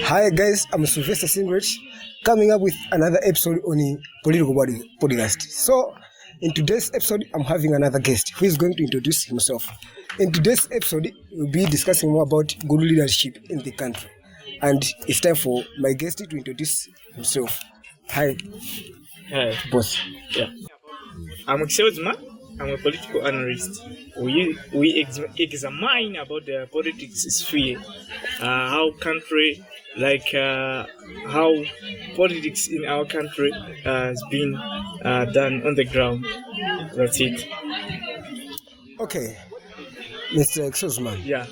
Hi guys, I'm Sylvester Singrich, coming up with another episode on the Political Body podcast. So, in today's episode, I'm having another guest who is going to introduce himself. In today's episode, we'll be discussing more about good leadership in the country. And it's time for my guest to introduce himself. Hi. Hi. Boss. Yeah. I'm Dzumani. I'm a political analyst. We examine about the politics sphere, how country, how politics in our country has been done on the ground. That's it. Okay, Mr. Dzumani. Yeah.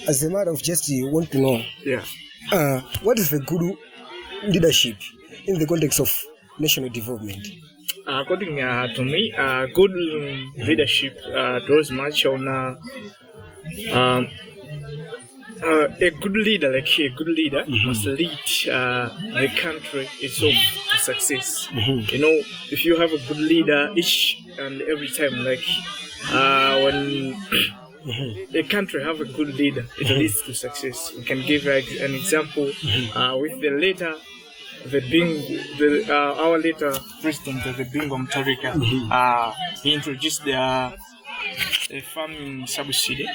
As a matter of just want to know. Yeah. What is the good leadership in the context of national development? According to me, good leadership draws much on a good leader. Like a good leader must lead the country itself to success. You know, if you have a good leader each and every time, like when a country have a good leader, it leads to success. We can give an example with the later. Our later president, the Bingo Mtarika, he introduced the farm subsidy.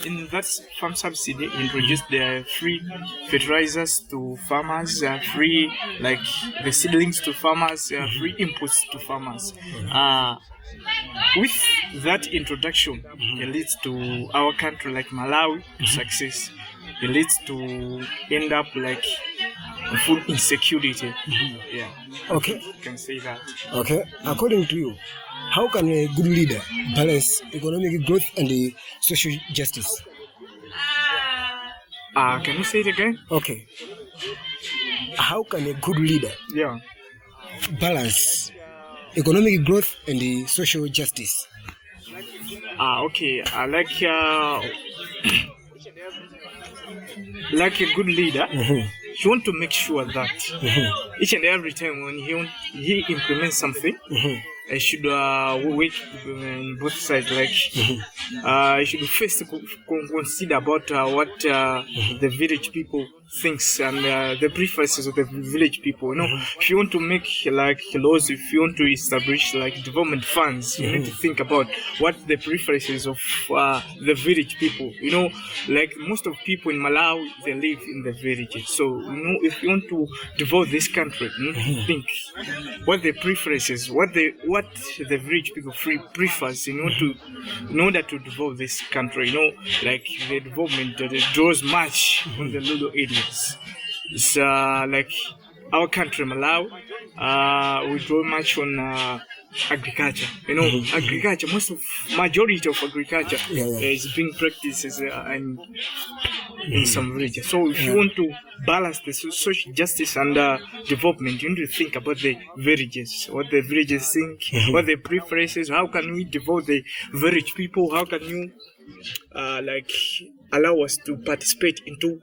In that farm subsidy, he introduced the free fertilizers to farmers, free the seedlings to farmers, free inputs to farmers. With that introduction, it leads to our country like Malawi to success. It leads to end up like food insecurity. Yeah. Okay. You can say that. Okay. According to you, how can a good leader balance economic growth and social justice? Can you say it again? Okay. How can a good leader balance economic growth and social justice? Okay. Like a good leader, he want to make sure that each and every time when he implements something, I should wait on both sides. I should first consider about what the village people thinks and the preferences of the village people. You know, if you want to make laws, if you want to establish development funds, you need to think about what the preferences of the village people. You know, most of people in Malawi, they live in the villages. So you know, if you want to develop this country, you need to think what the preferences, what the village people prefers in order to develop this country. You know, the development that draws much on the rural areas. It's our country, Malawi. We draw much on agriculture. You know, agriculture. Majority of agriculture is being practiced in some villages. So if you want to balance the social justice and development, you need to think about the villages, what the villages think, what their preferences. How can we develop the village people? How can you allow us to participate into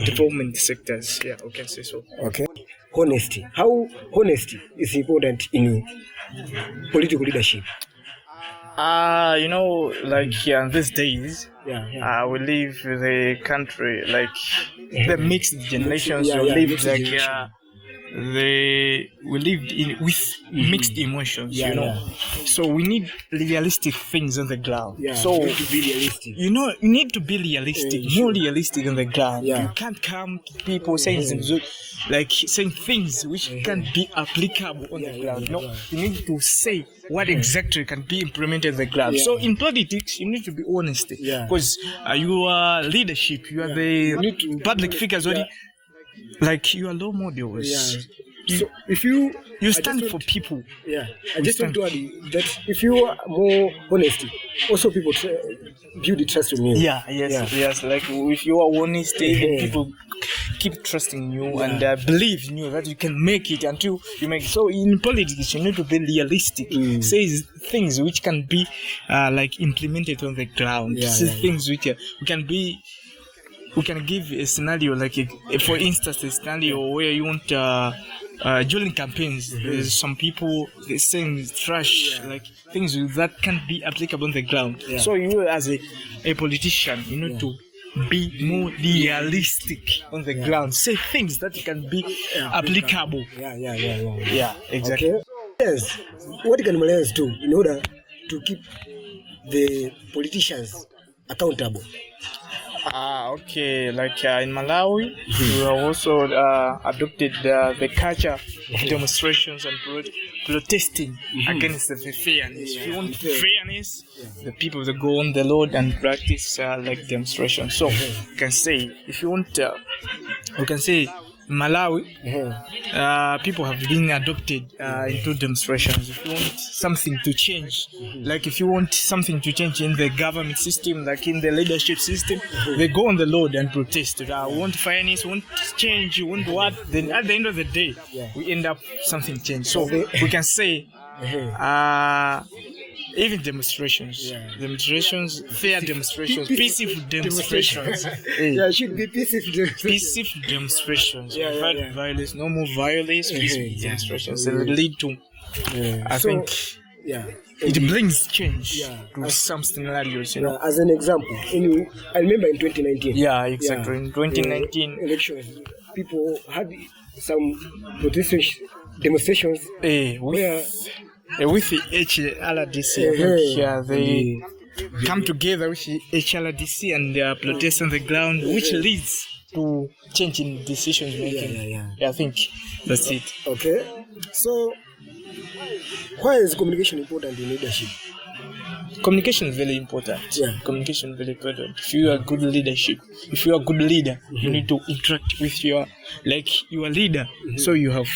development sectors? Yeah, we can say so. Okay. Honesty. How honesty is important in political leadership? You know, in these days, we live the country the mixed generations. We lived with mixed emotions, you know. So we need realistic things on the ground. So you need to be realistic. You know, you need to be realistic, more realistic on the ground. You can't come to people saying saying things which can't be applicable on the ground. You know, you need to say what exactly can be implemented on the ground. So in politics, you need to be honest, because you are leadership, you are the public figures. You are role models. So if you stand for people. I just want to add that if you are more honest, also people build the trust in you. Yes. If you are honest, people keep trusting you and believe in you that you can make it until you make it. So in politics, you need to be realistic. Say things which can be implemented on the ground. Things which can be. We can give a scenario for instance, a scenario where you want during campaigns, there's some people they saying trash, things that can't be applicable on the ground. So you as a politician, you need to be more realistic on the ground. Say things that can be applicable. Yeah, exactly. Okay. Yes. What can Malayans do in order to keep the politicians accountable? Okay, like in Malawi, we have also adopted the culture of demonstrations and protesting against the fairness. If you want fairness, the people that go on the road and practice like demonstrations. So you can say, if you want, you can say Malawi, people have been adopted into demonstrations. If you want something to change, like if you want something to change in the government system, like in the leadership system, they go on the road and protest. Want fairness, want change, want what? Then at the end of the day, we end up something change. So we can say, even demonstrations, fair demonstrations, peaceful demonstrations. Should be Peaceful demonstrations. Violence, no more violence, peaceful demonstrations. They will lead to, I think, it brings change to some scenarios, As an example, I remember in 2019. Yeah, exactly. In 2019 elections, people had some demonstrations with the HLDC, I think, they come together with the HLDC and protest on the ground, which leads to change in decisions making. I think that's it. Okay. So, why is communication important in leadership? Communication is very important. Communication is very important. If you are good leadership, if you are a good leader, you need to interact with your leader. So you have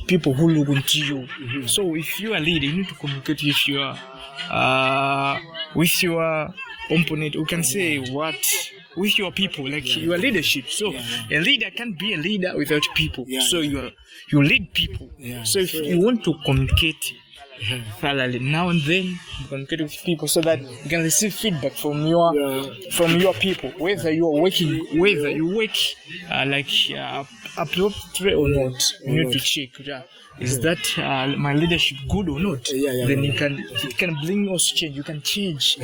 people who look into you. So if you are a leader, you need to communicate with your opponent. You can say what with your people, like your leadership. So a leader can't be a leader without people. So you lead people. So if you want to communicate thoroughly, now and then you communicate with people so that you can receive feedback from your people, whether you are working, whether you work appropriate or not. You need to check. Is that my leadership good or not? Then it can bring us change. You can change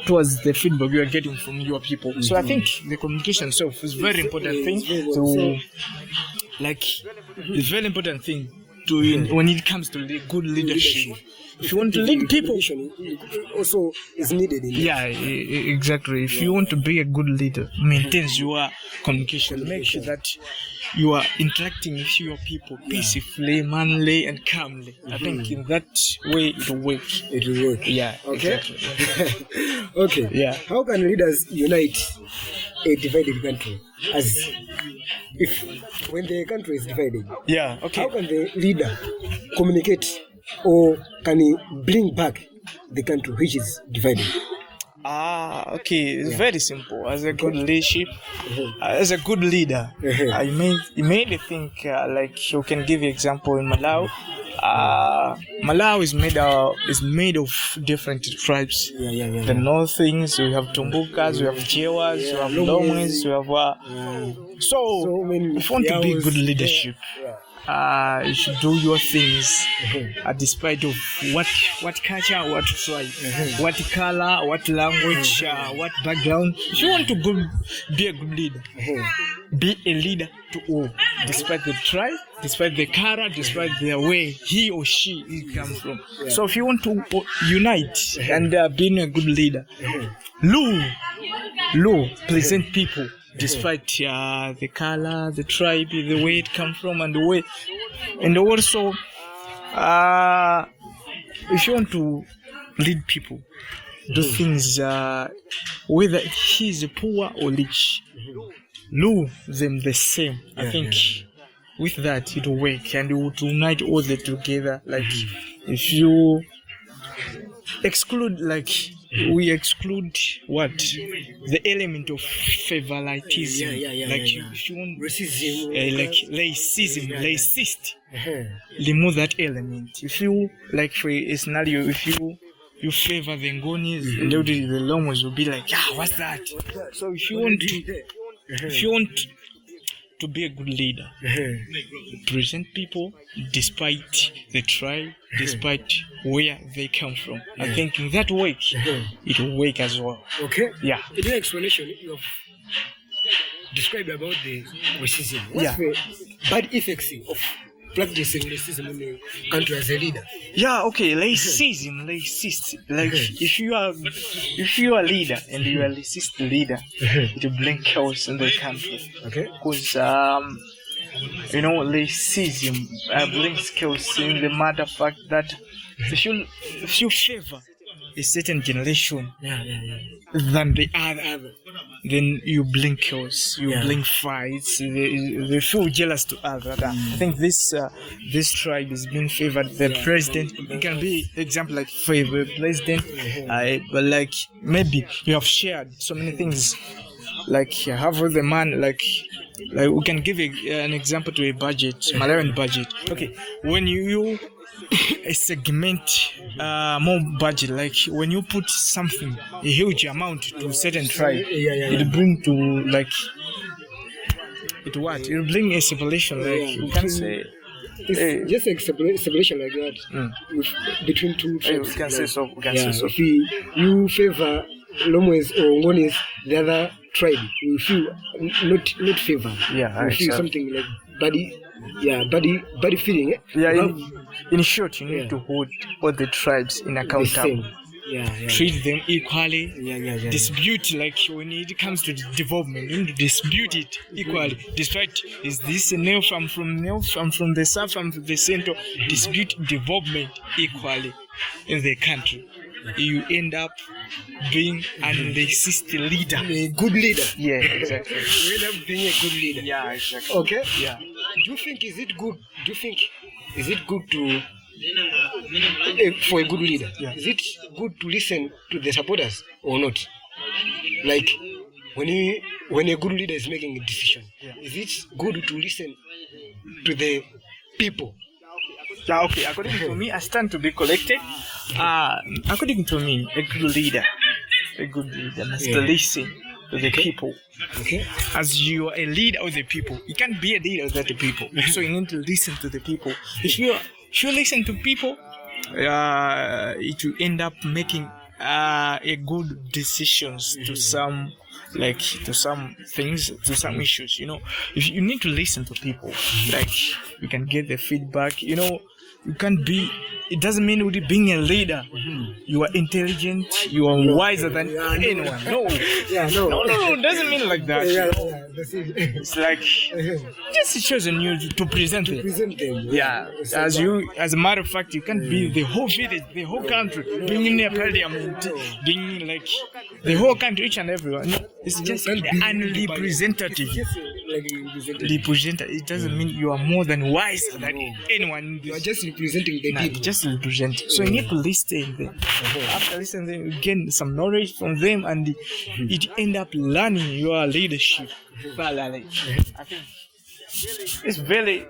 towards the feedback you are getting from your people. So I think the communication itself is very important thing to it's very important thing to when it comes to good leadership. If you want to lead people, also is needed. Exactly. If you want to be a good leader, maintain your communication. Make sure that you are interacting with your people peacefully, manly, and calmly. I think in that way it will work. It will work. Yeah. Okay. Exactly. Okay. Yeah. How can leaders unite a divided country? As if when the country is divided. Yeah. Okay. How can the leader communicate, or can he bring back the country which is divided? Okay. It's very simple. As a good leadership, as a good leader, you made think like you can give you example in Malawi. Malawi is made of different tribes. The Northings, we have Tumbukas, we have Jewas, we have Lomwes, we have so if you want to be good leadership, you should do your things despite of what culture, what tribe, what color, what language, what background. If you want to be a good leader, be a leader to all, despite the tribe, despite the color, despite the way he or she comes from. So if you want to unite and being a good leader, present people despite the color, the tribe, the way it comes from, and the way, and also if you want to lead people, do things whether he's poor or rich, love them the same. I think with that it will work and it will unite all the together. Like if you exclude, we exclude what? The element of favoritism. If you want racism, racism, racist, remove that element. If you, for a scenario, if you favor the Ngonis, the Lomos will be like, what's that? So if you want to be a good leader, present people despite the tribe, despite where they come from. I think in that way, it will work as well. Okay. Yeah. In your explanation, you have described about the racism. What's the bad effects of practicing racism in the country as a leader? Yeah, okay, racism, racist. Like if you are a leader and you are a racist leader, it will bring chaos in the country. Okay. Because racism brings chaos in the matter of fact that if you favor a certain generation than the other, then you bring chaos, you bring fights, they feel jealous to others. I think this tribe is being favored. The president, it can be example like favor president, but like maybe you have shared so many things, like you have the man, like we can give an example to a budget, Malawian budget. Okay, when you segment more budget, like when you put something a huge amount to a certain tribe, it bring to like it bring a separation, like you can say it's just a separation like that between two tribes. We can say so. If you favor Lomwes or Ngonis, the other tribe, you feel not favor. You feel something like body feeling. In short, you need to hold all the tribes in account. Treat them equally. Dispute, like when it comes to development, you need to dispute it equally. Despite is this a nail from the south, from the center, dispute development equally in the country. You end up being an racist leader. A good leader. Yeah, exactly. You end up being a good leader. Yeah, exactly. Okay? Yeah. Do you think is it good to for a good leader? Yeah. Is it good to listen to the supporters or not? Like when a good leader is making a decision, is it good to listen to the people? Yeah, okay. According to me, I stand to be collected. According to me, a good leader must listen to the people. Okay. As you are a leader of the people, you can't be a leader without the people. So you need to listen to the people. If you listen to people, it will end up making a good decisions to some things, to some issues. If you need to listen to people, like you can get the feedback. You can't be. It doesn't mean with being a leader, you are intelligent, you are wiser than anyone. No. No. It doesn't mean like that. It's like just chosen you to present them. Yeah. As a matter of fact, you can't be the whole village, the whole country, being in a parliament, being like the whole country, each and everyone. No, it's just unrepresentative. It doesn't mean you are more than wiser than anyone. You are just representing the people. Just representing. So you need to listen them. After listening, you gain some knowledge from them, and it end up learning your leadership. I think it's very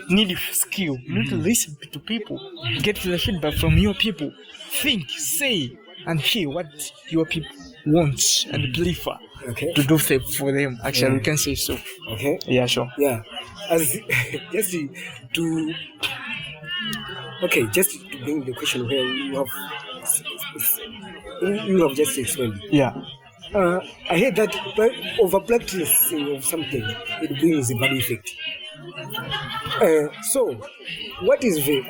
needed skill. You need to listen to people, get the feedback from your people, think, say, and hear what your people want and prefer. Okay. To do for them. Actually, we can say so. Okay. Yeah, sure. Yeah. Just to bring the question where you have just explained. Yeah. I heard that over practicing of something, it brings a bad effect. So, what is the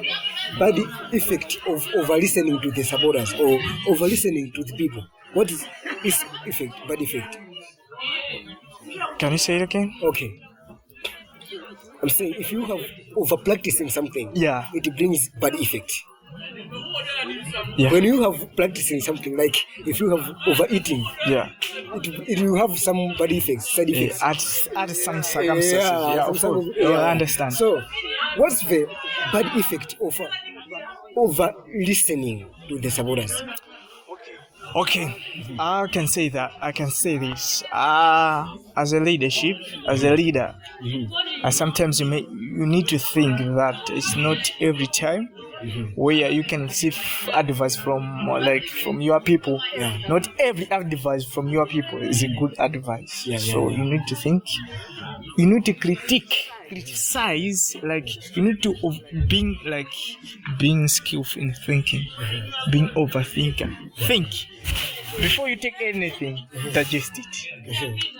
bad effect of over listening to the supporters or over listening to the people? What is effect, bad effect? Can you say it again? Okay. I'm saying if you have over practicing something, it brings bad effect. Yeah. When you have practicing something, like if you have overeating, it will have some bad effects, side effects. Add some circumstances. I understand. So, what's the bad effect of over listening to the supporters? Okay, I can say this. As a leader, sometimes you need to think that it's not every time where you can receive advice from your people. Not every advice from your people is a good advice. So you need to think. You need to criticize. Like you need to being skillful in thinking, being overthinker. Think before you take anything, digest it.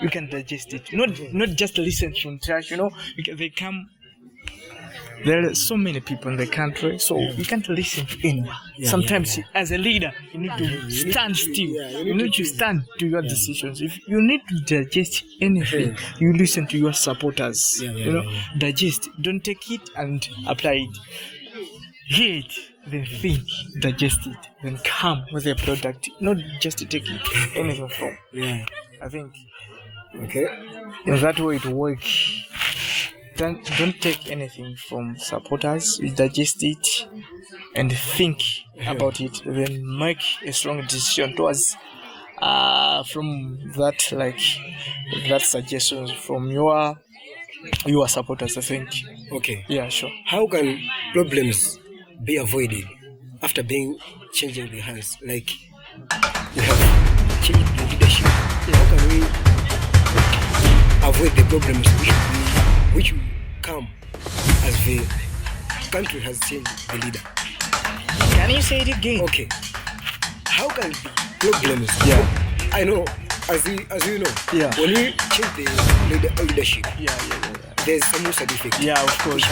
You can digest it, not just listen to trash. They come. There are so many people in the country, so you can't listen to anyone. Sometimes, as a leader, you need to stand still. You need to stand to your decisions. If you need to digest anything, you listen to your supporters. Digest. Don't take it and apply it. Hear it, then think, digest it, then come with a product. Not just to take it anything from. I think. Okay. In that way, it works. Don't take anything from supporters. You digest it and think about it. Then make a strong decision towards from that suggestions from your supporters. I think. Okay. Yeah, sure. How can problems be avoided after changing the hands? Like we have changed the leadership. How can we avoid the problems which will come as the country has changed the leader? Can you say it again? Okay. How can the problems? I know, as you know, when you change the leadership, there's some side effect. Yeah, of course. A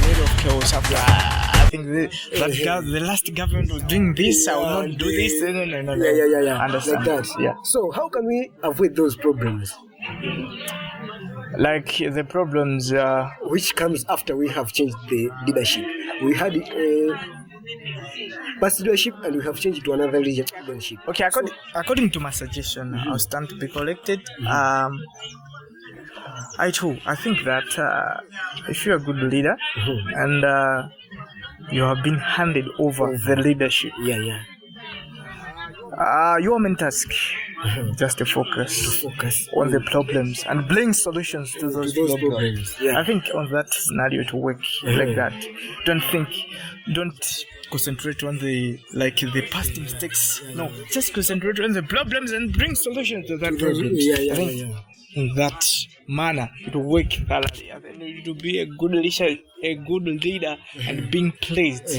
lot of chaos after. I think the last government was doing this. I will not do this. No. Yeah. Understand? Like that. Yeah. So how can we avoid those problems? Like the problems which comes after we have changed the leadership. We had past leadership and we have changed to another leadership. Okay, according to my suggestion, I'll stand to be collected. I think that if you're a good leader and you have been handed over the leadership, your main task just to focus on the problems and bring solutions to those problems. I think on that scenario to work like that. Don't concentrate on the past mistakes. No, just concentrate on the problems and bring solutions to that problem. I think in that manner it will work thoroughly. And then it will be a good leader and being pleased.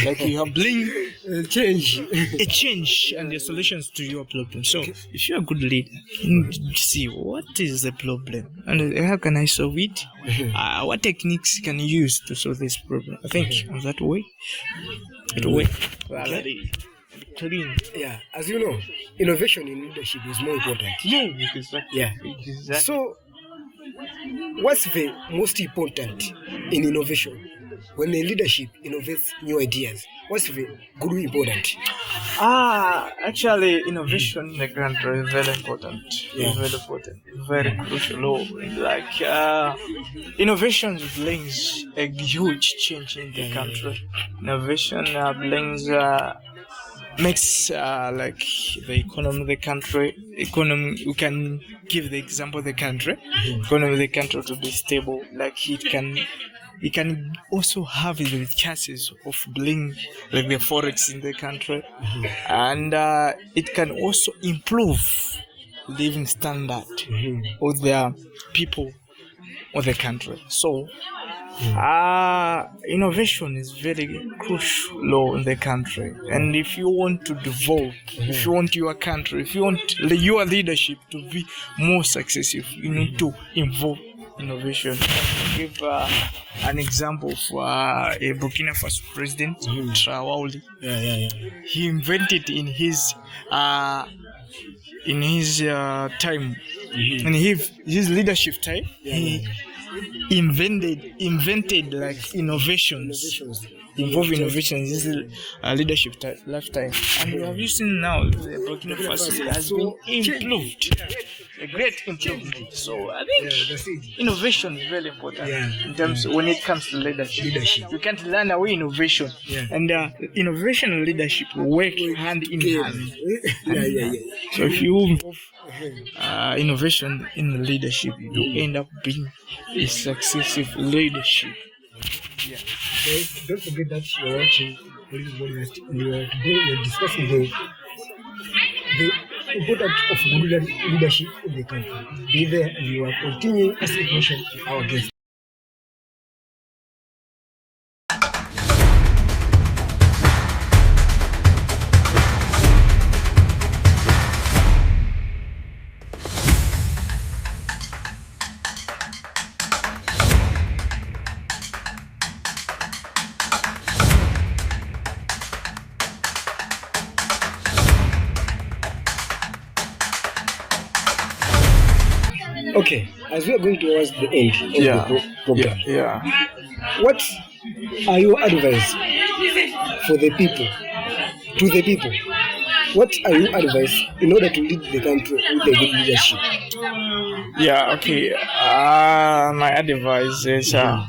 Like you have bring a change and the solutions to your problem. So if you're a good leader, you need to see what is the problem and how can I solve it? What techniques can you use to solve this problem? I think in that way it will work thoroughly. Clean. Yeah, as you know, innovation in leadership is more important. Exactly. So, what's the most important in innovation? When a leadership innovates new ideas, what's the good important? Actually, innovation in the country is very important. It's very important. Very crucial. Like innovation brings a huge change in the country. Innovation makes like the economy of the country. We can give the example of the country. Economy of the country to be stable. Like it can also have the chances of bringing like the forex in the country, and it can also improve living standard of the people of the country. So innovation is very crucial in the country, and if you want to develop, if you want your country, if you want your leadership to be more successful, you need to involve innovation. I'll give an example for a Burkina Faso president, Traoré. He invented in his time, in his leadership time, he invented like innovations, involve innovations in his leadership lifetime, and we have seen now the Burkina Faso has been improved, a great improvement. So I think innovation is very important in terms when it comes to leadership. You can't learn away innovation, and innovation and leadership work hand in hand. So if you involve innovation in the leadership, you end up being a successful leadership. Guys, don't forget that you're watching Political Podcast and you're discussing the importance of good leadership in the country. Be there and you are continuing asking questions to our guests. Okay, as we are going towards the end of Yeah. the program, Yeah. what are your advice for the people, to the people? What are your advice in order to lead the country with a good leadership? Yeah. Okay. My advice is I'm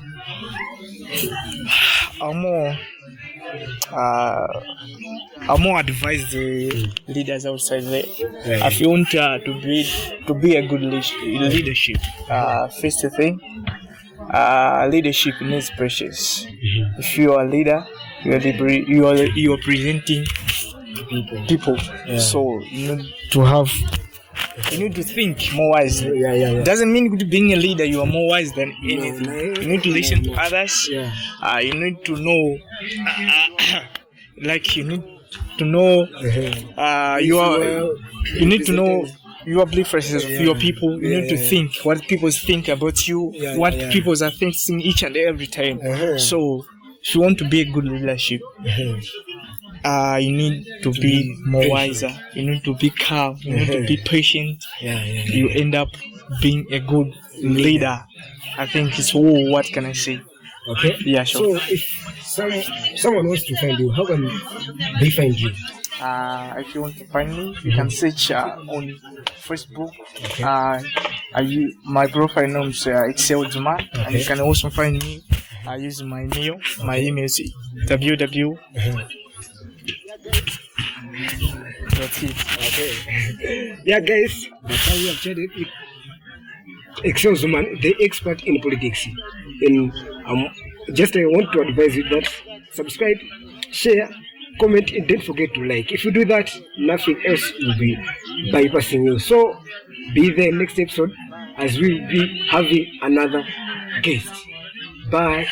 more advise the leaders outside there. Right. If you want to be a good leadership, first thing, leadership needs precious. If you are a leader, you are presenting people. Yeah. So you need to think more wisely. Yeah. Doesn't mean being a leader you are more wise than anything. no, You need to listen to no. others. Yeah. You need to know, like you need to know, you need to know your preferences of your people. You need to think what people think about you, what people are thinking each and every time. So if you want to be a good leadership, you need to be more wiser. You need to be calm. You need to be patient. You end up being a good leader. I think it's all. What can I say? Okay. Yeah, sure. So if someone wants to find you, how can they find you? If you want to find me, you can search on Facebook. My profile name is Excel Dzumani, and you can also find me using my mail. My email is www. That's it. Okay. Yeah, guys, that's how we have chatted with Excel Dzumani, the expert in politics. And just I want to advise you that subscribe, share, comment, and don't forget to like. If you do that, nothing else will be bypassing you. So be there next episode as we'll be having another guest. Bye.